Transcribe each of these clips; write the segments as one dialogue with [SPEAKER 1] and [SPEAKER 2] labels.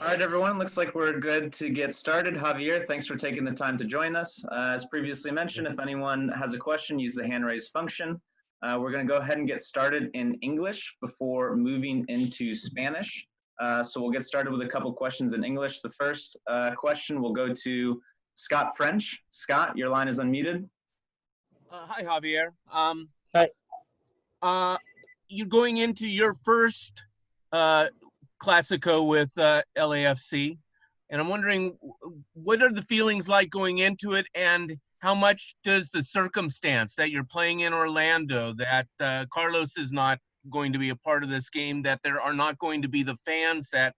[SPEAKER 1] All right, everyone. Looks like we're good to get started. Javier, thanks for taking the time to join us. As previously mentioned, if anyone has a question, use the hand raise function. We're going to go ahead and get started in English before moving into Spanish. So we'll get started with a couple questions in English. The first question will go to Scott French. Scott, your line is unmuted.
[SPEAKER 2] Hi, Javier.
[SPEAKER 3] Hi.
[SPEAKER 2] You're going into your first Classico with LAFC, and I'm wondering, what are the feelings like going into it, and how much does the circumstance that you're playing in Orlando, that Carlos is not going to be a part of this game, that there are not going to be the fans that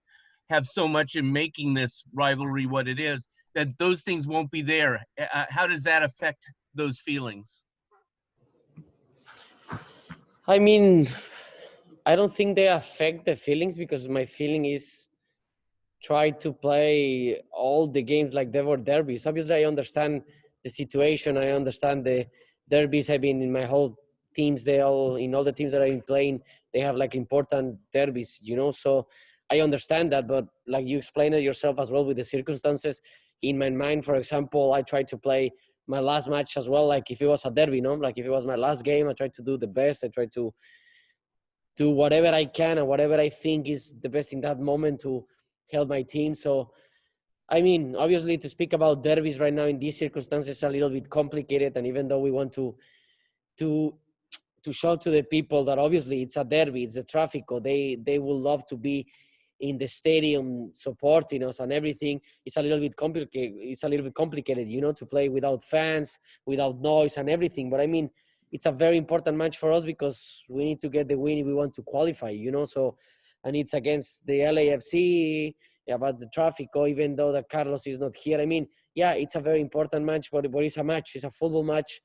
[SPEAKER 2] have so much in making this rivalry what it is, that those things won't be there? How does that affect those feelings?
[SPEAKER 3] I mean, I don't think they affect the feelings, because my feeling is try to play all the games like they were derbies. Obviously, I understand the situation. I understand the derbies. I've been in my whole teams. In all the teams that I've been playing, they have like important derbies, So I understand that, but like you explained it yourself as well with the circumstances. In my mind, for example, I tried to play my last match as well, like if it was a derby, like if it was my last game, I tried to do the best. I tried to do whatever I can and whatever I think is the best in that moment to help my team. So, I mean, obviously to speak about derbies right now in these circumstances is a little bit complicated. And even though we want to show to the people that obviously it's a derby, it's a Tráfico, they will love to be in the stadium supporting us and everything. It's a little bit complicated, to play without fans, without noise and everything. But I mean, it's a very important match for us because we need to get the win if we want to qualify, So, and it's against the LAFC, about the Tráfico, even though that Carlos is not here. I mean, yeah, it's a very important match, but it's a match. It's a football match.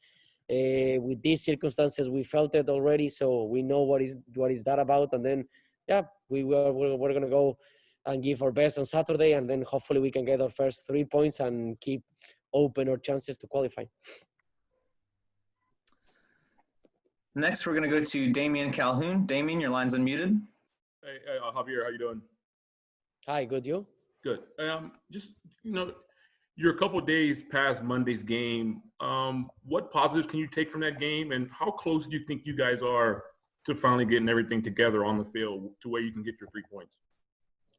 [SPEAKER 3] With these circumstances, we felt it already, so we know what is that about. And then, yeah, we're gonna go and give our best on Saturday, and then hopefully we can get our first 3 points and keep open our chances to qualify.
[SPEAKER 1] Next, we're going to go to Damian Calhoun. Damian, your line's unmuted.
[SPEAKER 4] Hey, Javier, how you doing?
[SPEAKER 3] Hi, good, you?
[SPEAKER 4] Good. Just, you're a couple days past Monday's game. What positives can you take from that game, and how close do you think you guys are to finally getting everything together on the field to where you can get your 3 points?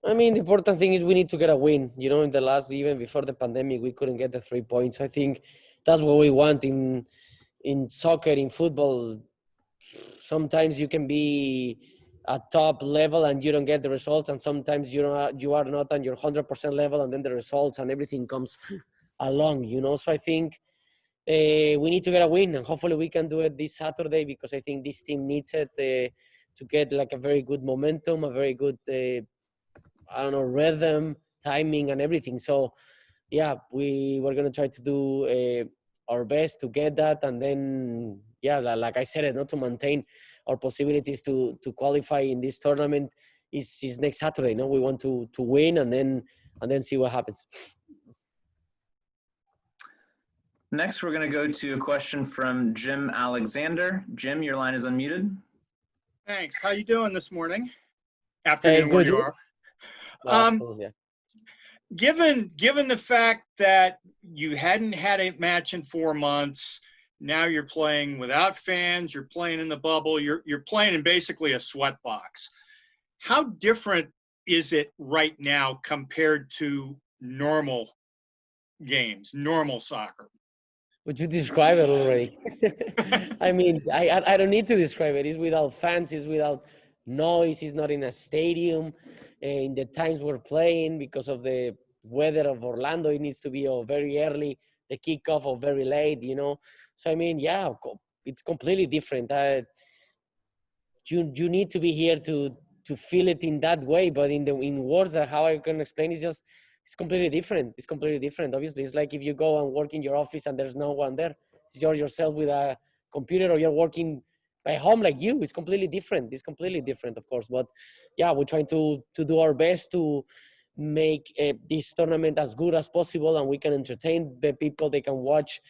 [SPEAKER 3] I mean, the important thing is we need to get a win. In the last, even before the pandemic, we couldn't get the 3 points. I think that's what we want in soccer, in football. Sometimes you can be at top level and you don't get the results, and sometimes you are not on your 100% level, and then the results and everything comes along, So I think we need to get a win, and hopefully we can do it this Saturday, because I think this team needs it to get like a very good momentum, a very good, rhythm, timing, and everything. So, yeah, we're going to try to do our best to get that, and then, yeah, like I said, not to maintain our possibilities to qualify in this tournament is next Saturday. We want to win and then see what happens.
[SPEAKER 1] Next, we're going to go to a question from Jim Alexander. Jim, your line is unmuted.
[SPEAKER 5] Thanks. How you doing this morning? Afternoon,
[SPEAKER 3] hey,
[SPEAKER 5] where you are.
[SPEAKER 3] Yeah.
[SPEAKER 5] Given the fact that you hadn't had a match in 4 months, now you're playing without fans, you're playing in the bubble, you're playing in basically a sweat box. How different is it right now compared to normal games, normal soccer?
[SPEAKER 3] Would you describe it already? I mean, I don't need to describe it. It's without fans, it's without noise, it's not in a stadium. In the times we're playing, because of the weather of Orlando, it needs to be very early, the kickoff or very late, So, I mean, yeah, it's completely different. You need to be here to feel it in that way, but in words, how I can explain it's completely different. It's completely different. Obviously, it's like if you go and work in your office and there's no one there. You're yourself with a computer, or you're working by home like you. It's completely different. It's completely different, of course. But yeah, we're trying to do our best to make this tournament as good as possible, and we can entertain the people. They can watch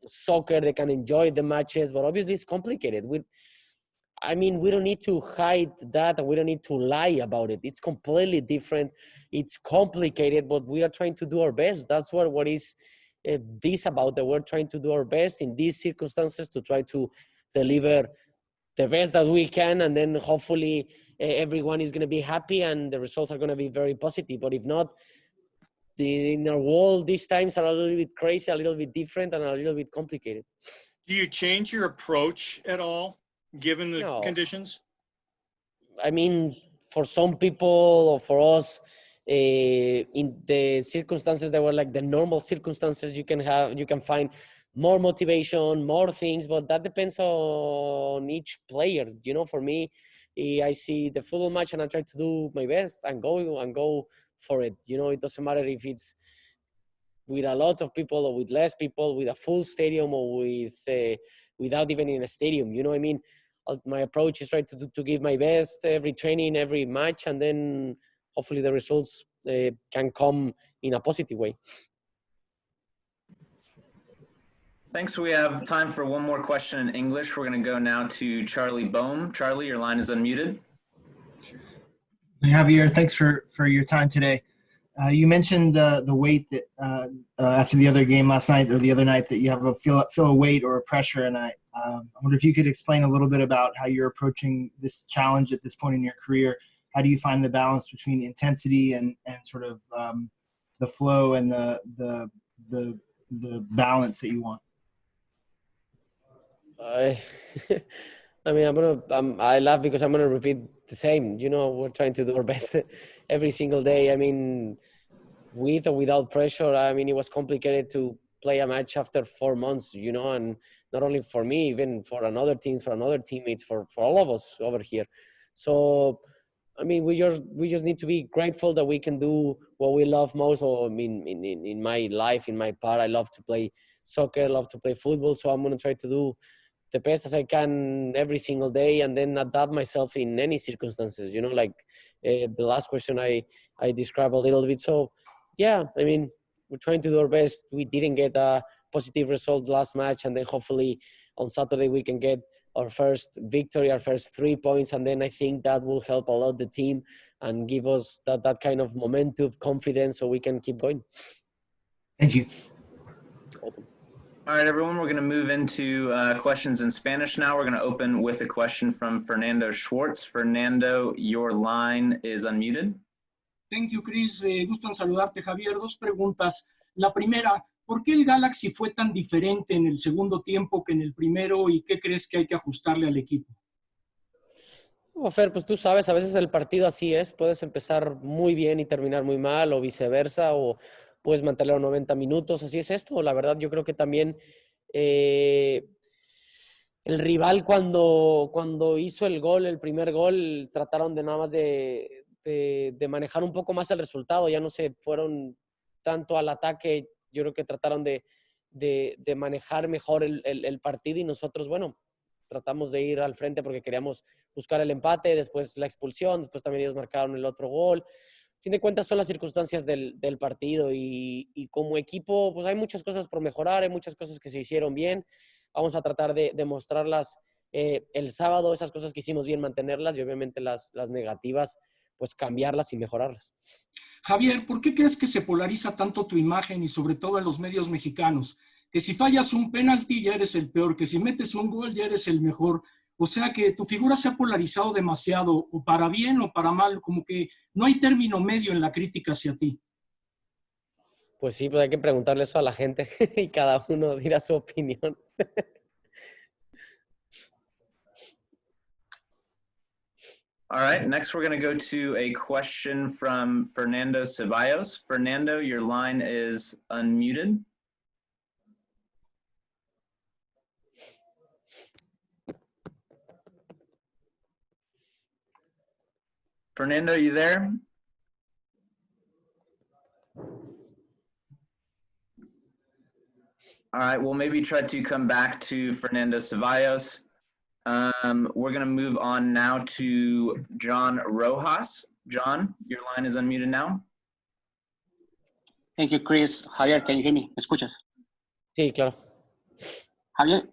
[SPEAKER 3] soccer. They can enjoy the matches. But obviously, it's complicated. I mean, we don't need to hide that, and we don't need to lie about it. It's completely different. It's complicated, but we are trying to do our best. That's what is this about, that we're trying to do our best in these circumstances to try to deliver the best that we can, and then hopefully everyone is going to be happy and the results are going to be very positive. But if not, in our world, these times are a little bit crazy, a little bit different, and a little bit complicated.
[SPEAKER 5] Do you change your approach at all, given the
[SPEAKER 3] No.
[SPEAKER 5] conditions?
[SPEAKER 3] I mean, for some people or for us, in the circumstances that were like the normal circumstances, you can find more motivation, more things, but that depends on each player. You know, for me, I see the football match and I try to do my best and go for it. You know, it doesn't matter if it's with a lot of people or with less people, with a full stadium or with without even in a stadium. You know what I mean? My approach is try to give my best every training, every match, and then hopefully the results can come in a positive way.
[SPEAKER 1] Thanks. We have time for one more question in English. We're going to go now to Charlie Bohm. Charlie, your line is unmuted.
[SPEAKER 6] Javier, thanks for your time today. You mentioned the weight that after the other game last night or the other night that you have feel a weight or a pressure, and I wonder if you could explain a little bit about how you're approaching this challenge at this point in your career. How do you find the balance between intensity and sort of the flow and the balance that you want?
[SPEAKER 3] I mean, I laugh because I'm gonna repeat the same. You know, we're trying to do our best every single day. I mean, with or without pressure. I mean, it was complicated to play a match after 4 months. You know, and not only for me, even for another team, for another teammates, for all of us over here. So, I mean, we just need to be grateful that we can do what we love most. Or I mean, in my life, in my part, I love to play soccer, I love to play football. So I'm gonna try to do the best as I can every single day, and then adapt myself in any circumstances, you know, like the last question I described a little bit. So yeah, I mean, we're trying to do our best. We didn't get a positive result last match, and then hopefully on Saturday we can get our first victory, our first 3 points, and then I think that will help a lot the team and give us that kind of momentum, confidence, so we can keep going.
[SPEAKER 6] Thank you.
[SPEAKER 1] All right, everyone, we're going to move into questions in Spanish now. We're going to open with a question from Fernando Schwartz. Fernando, your line is unmuted.
[SPEAKER 7] Thank you, Chris. Gusto en saludarte, Javier. 2 preguntas. La primera, ¿por qué el Galaxy fue tan diferente en el segundo tiempo que en el primero y qué crees que hay que ajustarle al equipo?
[SPEAKER 3] Fer, pues tú sabes, a veces el partido así es. Puedes empezar muy bien y terminar muy mal o viceversa, o puedes mantenerlo 90 minutos, así es esto. La verdad, yo creo que también el rival cuando hizo el gol, el primer gol, trataron de nada más de manejar un poco más el resultado. Ya no se fueron tanto al ataque, yo creo que trataron de manejar mejor el partido, y nosotros, bueno, tratamos de ir al frente porque queríamos buscar el empate, después la expulsión, después también ellos marcaron el otro gol. A fin de cuentas son las circunstancias del partido, y como equipo pues hay muchas cosas por mejorar, hay muchas cosas que se hicieron bien. Vamos a tratar de mostrarlas el sábado, esas cosas que hicimos bien, mantenerlas, y obviamente las negativas pues cambiarlas y mejorarlas.
[SPEAKER 7] Javier, ¿por qué crees que se polariza tanto tu imagen y sobre todo en los medios mexicanos? Que si fallas un penalti ya eres el peor, que si metes un gol ya eres el mejor. O sea que tu figura se ha polarizado demasiado, o para bien o para mal, como que no hay término medio en la crítica hacia ti.
[SPEAKER 3] Pues sí, pues hay que preguntarle eso a la gente y cada uno dirá su opinión.
[SPEAKER 1] All right, next we're going to go to a question from Fernando Ceballos. Fernando, your line is unmuted. Fernando, are you there? All right, we'll maybe try to come back to Fernando Ceballos. We're going to move on now to John Rojas. John, your line is unmuted now.
[SPEAKER 8] Thank you, Chris. Javier, can you hear me? ¿Me escuchas?
[SPEAKER 3] Sí, claro.
[SPEAKER 8] Javier,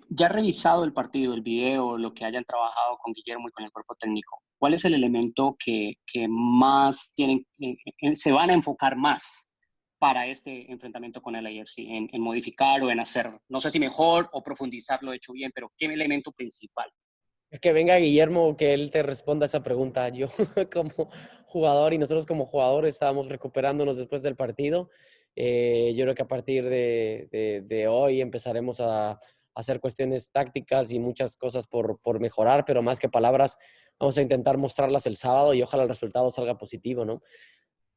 [SPEAKER 8] ya revisado el partido, el video, lo que hayan trabajado con Guillermo y con el cuerpo técnico, ¿cuál es el elemento que más se van a enfocar más para este enfrentamiento con el LAFC? En modificar o en hacer, no sé si mejor o profundizar lo hecho bien, pero ¿qué elemento principal?
[SPEAKER 3] Que venga Guillermo, que él te responda esa pregunta. Yo como jugador y nosotros como jugadores estábamos recuperándonos después del partido. Yo creo que a partir de hoy empezaremos a hacer cuestiones tácticas y muchas cosas por mejorar, pero más que palabras vamos a intentar mostrarlas el sábado y ojalá el resultado salga positivo, ¿no?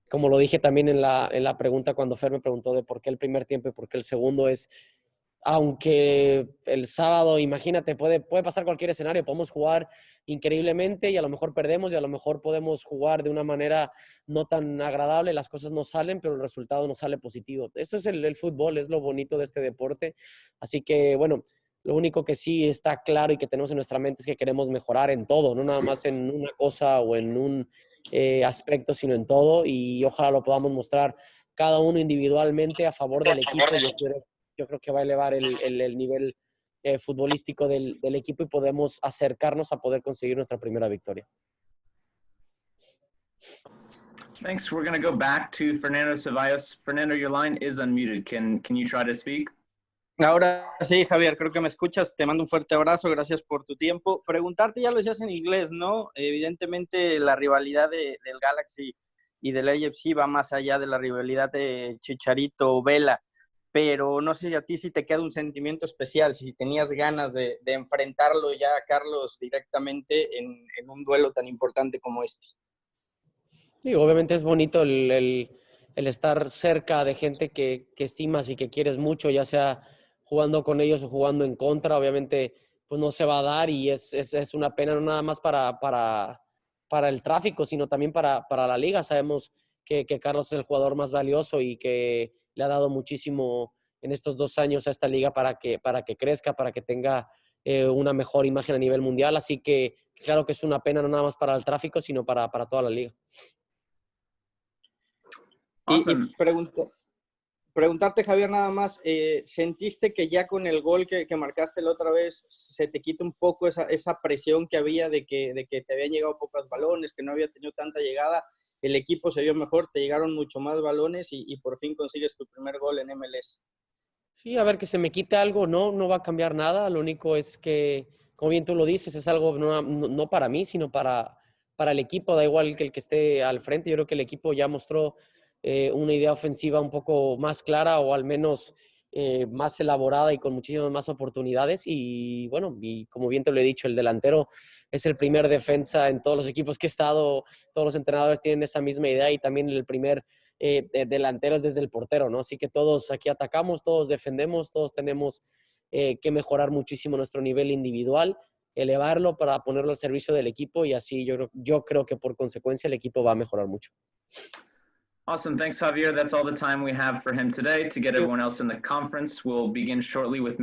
[SPEAKER 3] Como lo dije también en la pregunta cuando Fer me preguntó de por qué el primer tiempo y por qué el segundo es... Aunque el sábado, imagínate, puede pasar cualquier escenario, podemos jugar increíblemente y a lo mejor perdemos y a lo mejor podemos jugar de una manera no tan agradable, las cosas no salen, pero el resultado no sale positivo. Eso es el fútbol, es lo bonito de este deporte. Así que, bueno, lo único que sí está claro y que tenemos en nuestra mente es que queremos mejorar en todo, no nada más en una cosa o en un aspecto, sino en todo, y ojalá lo podamos mostrar cada uno individualmente a favor del equipo. Yo creo que va a elevar el nivel futbolístico del equipo y podemos acercarnos a poder conseguir nuestra primera victoria.
[SPEAKER 1] Thanks. We're going to go back to Fernando Ceballos. Fernando, your line is unmuted. Can you try to speak?
[SPEAKER 9] Ahora sí, Javier, creo que me escuchas. Te mando un fuerte abrazo, gracias por tu tiempo. Preguntarte, ya lo decías en inglés, ¿no? Evidentemente la rivalidad del Galaxy y del LAFC va más allá de la rivalidad de Chicharito Vela, pero no sé si a ti sí te queda un sentimiento especial, si tenías ganas de enfrentarlo ya a Carlos directamente en un duelo tan importante como este.
[SPEAKER 3] Sí, obviamente es bonito el estar cerca de gente que estimas y que quieres mucho, ya sea jugando con ellos o jugando en contra. Obviamente pues no se va a dar y es una pena no nada más para el tráfico, sino también para la liga. Sabemos que Carlos es el jugador más valioso y que le ha dado muchísimo en estos 2 años a esta liga para que crezca, para que tenga una mejor imagen a nivel mundial. Así que claro que es una pena no nada más para el tráfico, sino para toda la liga.
[SPEAKER 1] Awesome.
[SPEAKER 9] Y preguntarte, Javier, nada más, ¿sentiste que ya con el gol que marcaste la otra vez se te quita un poco esa presión que había de que te habían llegado pocos balones, que no había tenido tanta llegada? El equipo se vio mejor, te llegaron mucho más balones y por fin consigues tu primer gol en MLS.
[SPEAKER 3] Sí, a ver, que se me quite algo, no va a cambiar nada. Lo único es que, como bien tú lo dices, es algo no para mí, sino para el equipo. Da igual que el que esté al frente. Yo creo que el equipo ya mostró una idea ofensiva un poco más clara o al menos más elaborada y con muchísimas más oportunidades. Y bueno, y como bien te lo he dicho, el delantero es el primer defensa en todos los equipos que he estado. Todos los entrenadores tienen esa misma idea y también el primer delantero es desde el portero, ¿no? Así que todos aquí atacamos, todos defendemos, todos tenemos que mejorar muchísimo nuestro nivel individual, elevarlo para ponerlo al servicio del equipo y así yo creo que por consecuencia el equipo va a mejorar mucho.
[SPEAKER 1] Awesome. Thanks, Javier. That's all the time we have for him today. To get everyone else in the conference, we'll begin shortly with